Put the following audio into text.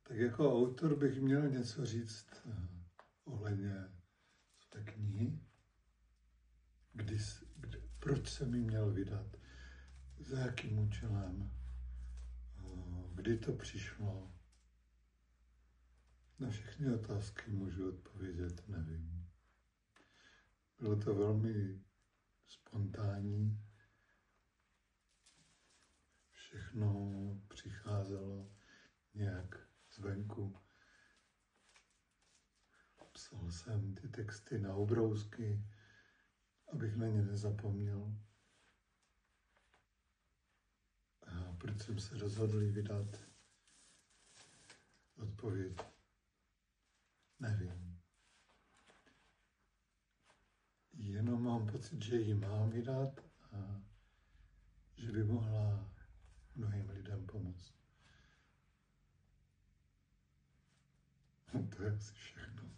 Tak jako autor bych měl něco říct ohledně té knihy, proč jsem ji měl vydat, za jakým účelem, kdy to přišlo. Na všechny otázky můžu odpovědět, nevím. Bylo to velmi spontánní. Všechno přicházelo nějak zvenku. Psal jsem ty texty na obrousky, abych na ně nezapomněl. A proč jsem se rozhodl vydat? Odpověď nevím. Jenom mám pocit, že ji mám vydat a že by mohla mnohým lidem pomoct. To je asi všechno.